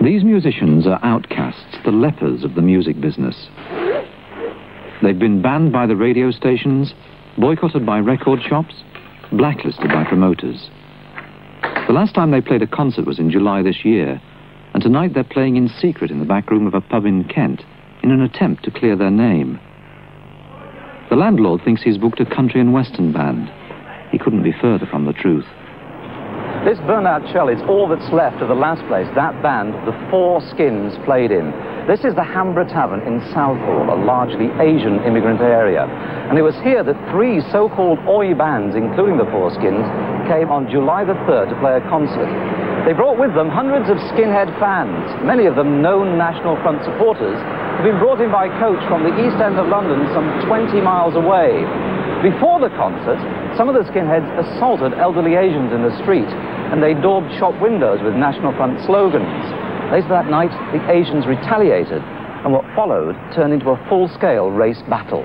These musicians are outcasts, the lepers of the music business. They've been banned by the radio stations, boycotted by record shops, blacklisted by promoters. The last time they played a concert was in July this year, and tonight they're playing in secret in the back room of a pub in Kent in an attempt to clear their name. The landlord thinks he's booked a country and western band. He couldn't be further from the truth. This burnt-out shell is all that's left of the last place that band, the Four Skins, played in. This is the Hambra Tavern in Southall, a largely Asian immigrant area. And it was here that three so-called Oi bands, including the Four Skins, came on July the 3rd to play a concert. They brought with them hundreds of Skinhead fans, many of them known National Front supporters, who've been brought in by coach from the East End of London some 20 miles away. Before the concert, some of the Skinheads assaulted elderly Asians in the street, and they daubed shop windows with National Front slogans. Later that night, the Asians retaliated, and what followed turned into a full-scale race battle.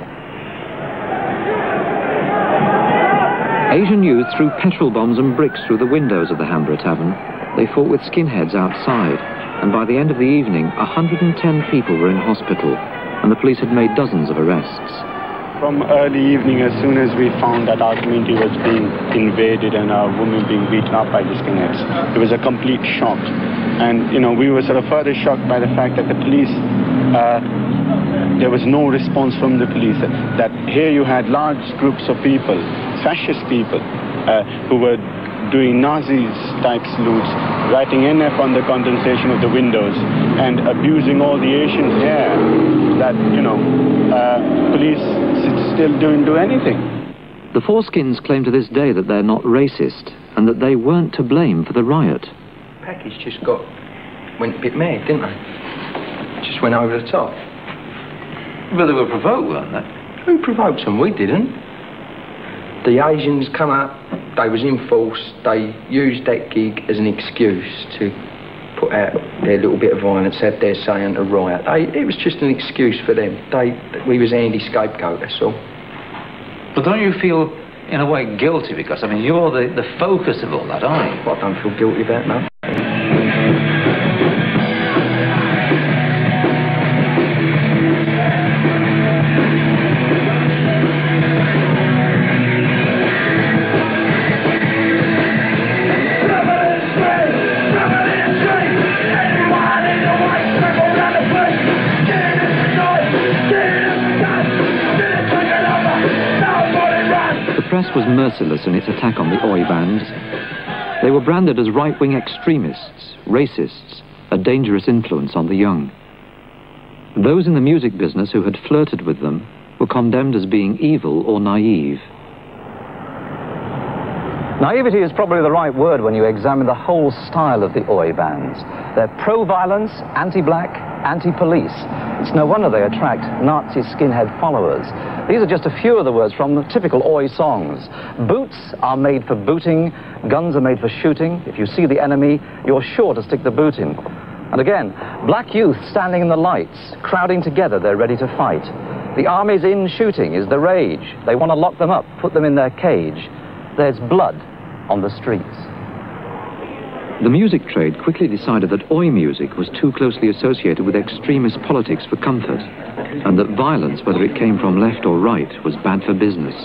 Asian youth threw petrol bombs and bricks through the windows of the Hambra Tavern. They fought with skinheads outside, and by the end of the evening, 110 people were in hospital, and the police had made dozens of arrests. From early evening, as soon as we found that our community was being invaded and our women being beaten up by the skinheads, it was a complete shock. And, you know, we were sort of further shocked by the fact that the police, there was no response from the police. That here you had large groups of people, fascist people, who were doing Nazi-type salutes, writing NF on the condensation of the windows, and abusing all the Asians here, that, you know, police still don't do anything. The Four Skins claim to this day that they're not racist, and that they weren't to blame for the riot. Package just went a bit mad, didn't they? Just went over the top. Well, they were provoked, weren't they? Who provoked them? We didn't. The Asians come up, they was in force, they used that gig as an excuse to put out their little bit of violence, have their say and to riot. It was just an excuse for them. We was Andy scapegoat, that's all. But don't you feel, in a way, guilty? Because, I mean, you're the focus of all that, aren't you? Well, I don't feel guilty about that. The press was merciless in its attack on the Oi bands. They were branded as right-wing extremists, racists, a dangerous influence on the young. Those in the music business who had flirted with them were condemned as being evil or naive. Naivety is probably the right word when you examine the whole style of the Oi bands. They're pro-violence, anti-black, anti-police. It's no wonder they attract Nazi skinhead followers. These are just a few of the words from the typical Oi songs. Boots are made for booting, guns are made for shooting. If you see the enemy, you're sure to stick the boot in. And again, black youth standing in the lights, crowding together, they're ready to fight. The army's in shooting is the rage. They want to lock them up, put them in their cage. There's blood on the streets. The music trade quickly decided that Oi music was too closely associated with extremist politics for comfort, and that violence, whether it came from left or right, was bad for business.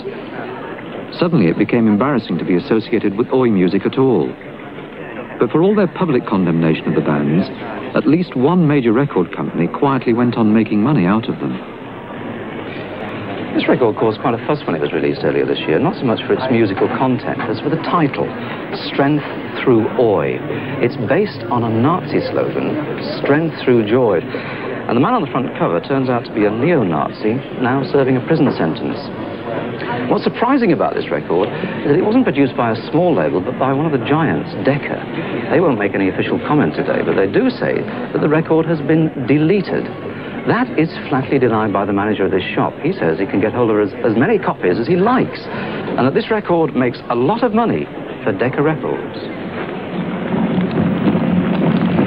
Suddenly it became embarrassing to be associated with Oi music at all. But for all their public condemnation of the bands, at least one major record company quietly went on making money out of them. This record caused quite a fuss when it was released earlier this year, not so much for its musical content as for the title, Strength Through Oi. It's based on a Nazi slogan, Strength Through Joy. And the man on the front cover turns out to be a neo-Nazi, now serving a prison sentence. What's surprising about this record is that it wasn't produced by a small label, but by one of the giants, Decca. They won't make any official comment today, but they do say that the record has been deleted. That is flatly denied by the manager of this shop. He says he can get hold of as many copies as he likes, and that this record makes a lot of money for Decca Records.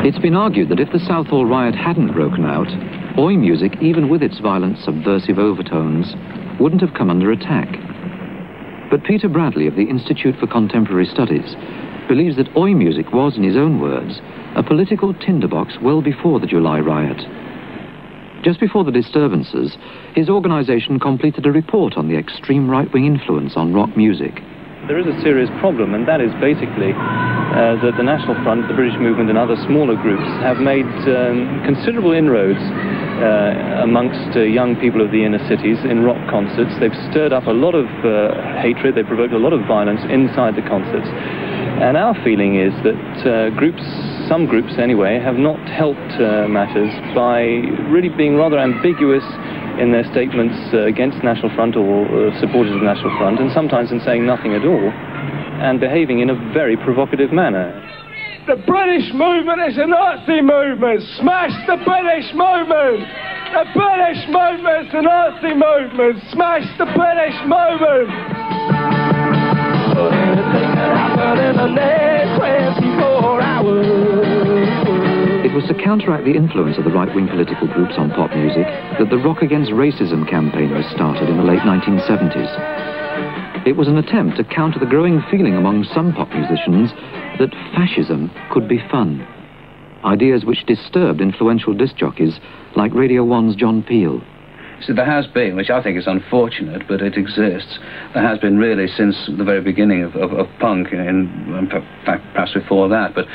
It's been argued that if the Southall riot hadn't broken out, Oi music, even with its violent subversive overtones, wouldn't have come under attack. But Peter Bradley of the Institute for Contemporary Studies believes that Oi music was, in his own words, a political tinderbox well before the July riot. Just before the disturbances, his organisation completed a report on the extreme right-wing influence on rock music. There is a serious problem, and that is basically that the National Front, the British Movement and other smaller groups have made considerable inroads amongst young people of the inner cities in rock concerts. They've stirred up a lot of hatred, they've provoked a lot of violence inside the concerts. And our feeling is that some groups anyway, have not helped matters by really being rather ambiguous in their statements against National Front or supporters of National Front, and sometimes in saying nothing at all, and behaving in a very provocative manner. The British movement is a Nazi movement! Smash the British movement! The British movement is a Nazi movement! Smash the British movement! It was to counteract the influence of the right-wing political groups on pop music that the Rock Against Racism campaign was started in the late 1970s. It was an attempt to counter the growing feeling among some pop musicians that fascism could be fun. Ideas which disturbed influential disc jockeys like Radio 1's John Peel. So there has been, which I think is unfortunate, but it exists, there has been really since the very beginning of punk, and perhaps before that, but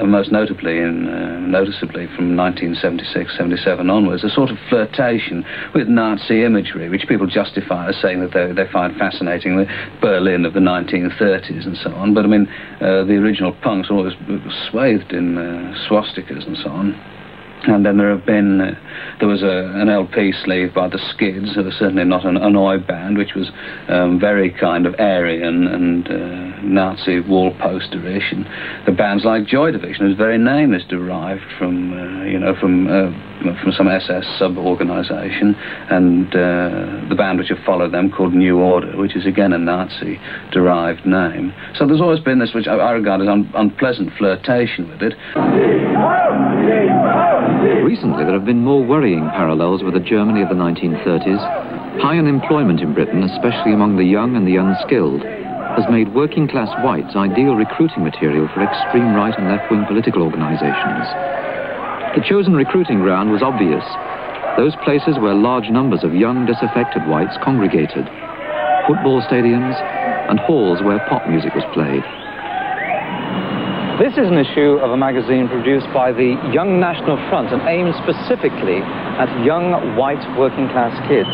most notably from 1976-77 onwards, a sort of flirtation with Nazi imagery, which people justify as saying that they find fascinating, the Berlin of the 1930s and so on. But I mean, the original punks always swathed in swastikas and so on. And then there was an LP sleeve by the Skids, who was certainly not an Oi band, which was very kind of Aryan and Nazi wall-posterish. And the bands like Joy Division, whose very name is derived from some SS sub-organisation, and the band which have followed them called New Order, which is again a Nazi-derived name. So there's always been this, which I regard as unpleasant flirtation with it. Recently, there have been more worrying parallels with the Germany of the 1930s. High unemployment in Britain, especially among the young and the unskilled, has made working-class whites ideal recruiting material for extreme right and left-wing political organisations. The chosen recruiting ground was obvious. Those places where large numbers of young, disaffected whites congregated. Football stadiums and halls where pop music was played. This is an issue of a magazine produced by the Young National Front and aimed specifically at young white working-class kids.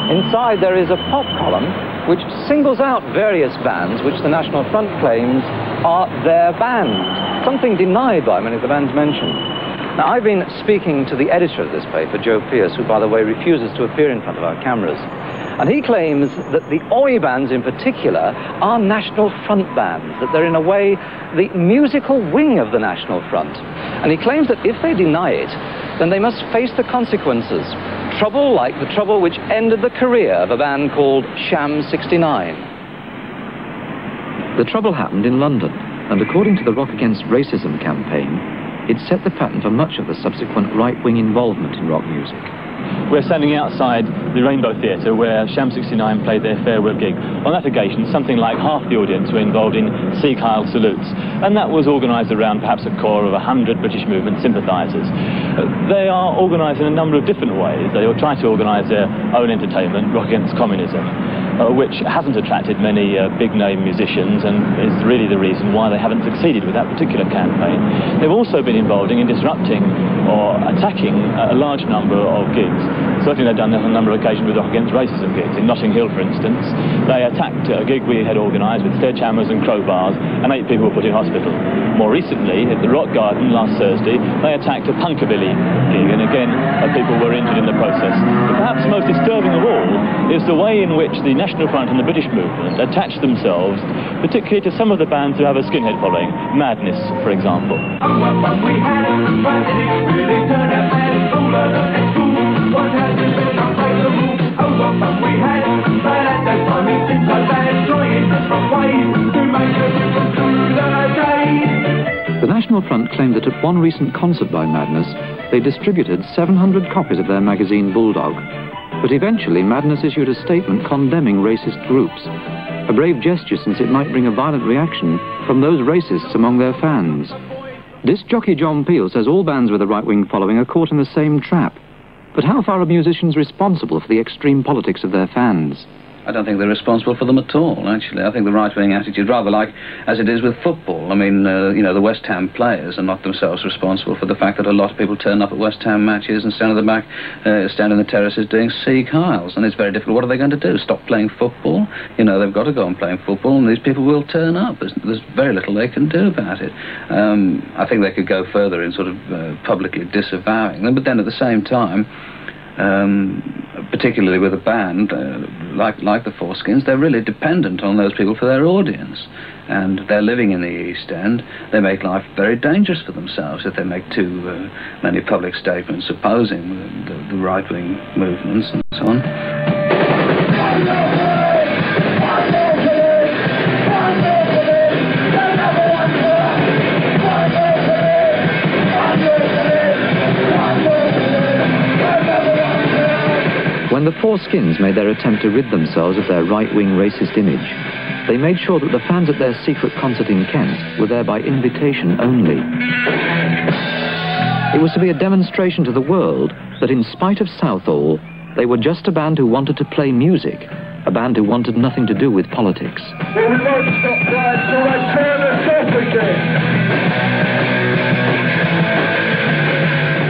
Inside there is a pop column which singles out various bands which the National Front claims are their bands, something denied by many of the bands mentioned. Now, I've been speaking to the editor of this paper, Joe Pierce, who, by the way, refuses to appear in front of our cameras. And he claims that the Oi bands in particular are National Front bands, that they're in a way the musical wing of the National Front. And he claims that if they deny it, then they must face the consequences. Trouble like the trouble which ended the career of a band called Sham 69. The trouble happened in London, and according to the Rock Against Racism campaign, it set the pattern for much of the subsequent right-wing involvement in rock music. We're standing outside the Rainbow Theatre where Sham 69 played their farewell gig. On that occasion, something like half the audience were involved in Sieg Heil salutes, and that was organised around perhaps a core of 100 British movement sympathisers. They are organised in a number of different ways. They will try to organise their own entertainment, Rock Against Communism, which hasn't attracted many big-name musicians and is really the reason why they haven't succeeded with that particular campaign. They've also been involved in disrupting or attacking a large number of gigs. Certainly they've done that on a number of occasions with Rock Against Racism gigs. In Notting Hill, for instance, they attacked a gig we had organised with sledgehammers and crowbars, and 8 people were put in hospital. More recently, at the Rock Garden last Thursday, they attacked a punkabilly gig, and again, people were injured in the process. But perhaps most disturbing of all is the way in which the National Front and the British movement attached themselves, particularly to some of the bands who have a skinhead following, Madness, for example. The National Front claimed that at one recent concert by Madness, they distributed 700 copies of their magazine Bulldog. But eventually, Madness issued a statement condemning racist groups. A brave gesture, since it might bring a violent reaction from those racists among their fans. Disc jockey John Peel says all bands with a right-wing following are caught in the same trap. But how far are musicians responsible for the extreme politics of their fans? I don't think they're responsible for them at all, actually. I think the right-wing attitude, rather like as it is with football. I mean, the West Ham players are not themselves responsible for the fact that a lot of people turn up at West Ham matches and stand at the back, stand in the terraces doing Sieg Heils, and it's very difficult. What are they going to do? Stop playing football? They've got to go on playing football, and these people will turn up. There's very little they can do about it. I think they could go further in sort of publicly disavowing them, but then at the same time, particularly with a band like the Four Skins, they're really dependent on those people for their audience, and they're living in the East End. They make life very dangerous for themselves if they make too many public statements opposing the right-wing movements and so on. When the Four Skins made their attempt to rid themselves of their right-wing racist image, they made sure that the fans at their secret concert in Kent were there by invitation only. It was to be a demonstration to the world that in spite of Southall, they were just a band who wanted to play music, a band who wanted nothing to do with politics. Well, we won't stop that until they turn us off again.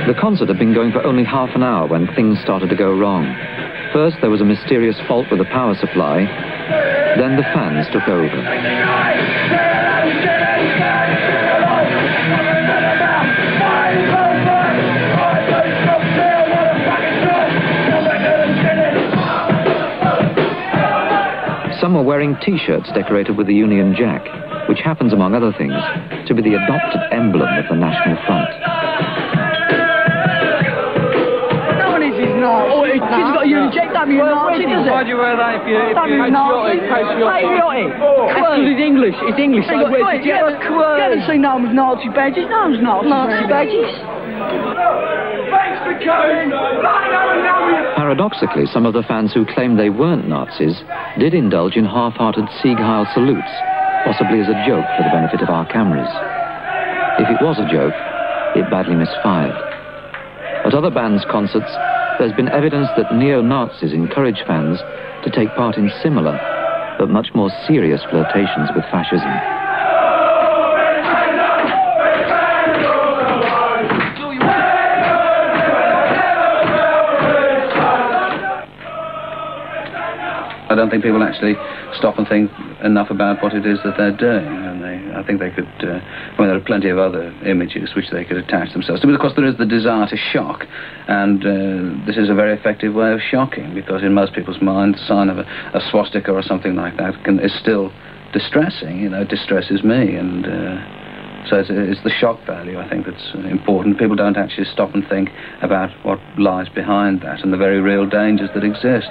The concert had been going for only half an hour when things started to go wrong. First, there was a mysterious fault with the power supply. Then the fans took over. Some were wearing T-shirts decorated with the Union Jack, which happens, among other things, to be the adopted emblem of the National Front. Oh, he's got a Union Jack, that'd be a Nazi, does it? Why do you wear that if you're patriotic? Patriotic? Because he's English, so he wears the Jack. You haven't seen no one with Nazi badges? No one's Nazi badges. Thanks for coming. Paradoxically, some of the fans who claimed they weren't Nazis did indulge in half-hearted Sieg Heil salutes, possibly as a joke for the benefit of our cameras. If it was a joke, it badly misfired. At other bands' concerts, there's been evidence that neo-Nazis encourage fans to take part in similar, but much more serious flirtations with fascism. I don't think people actually stop and think enough about what it is that they're doing, and I think they could, there are plenty of other images which they could attach themselves to, but of course there is the desire to shock, and this is a very effective way of shocking, because in most people's minds, the sign of a swastika or something like that is still distressing, it distresses me, and so it's the shock value, I think, that's important. People don't actually stop and think about what lies behind that and the very real dangers that exist.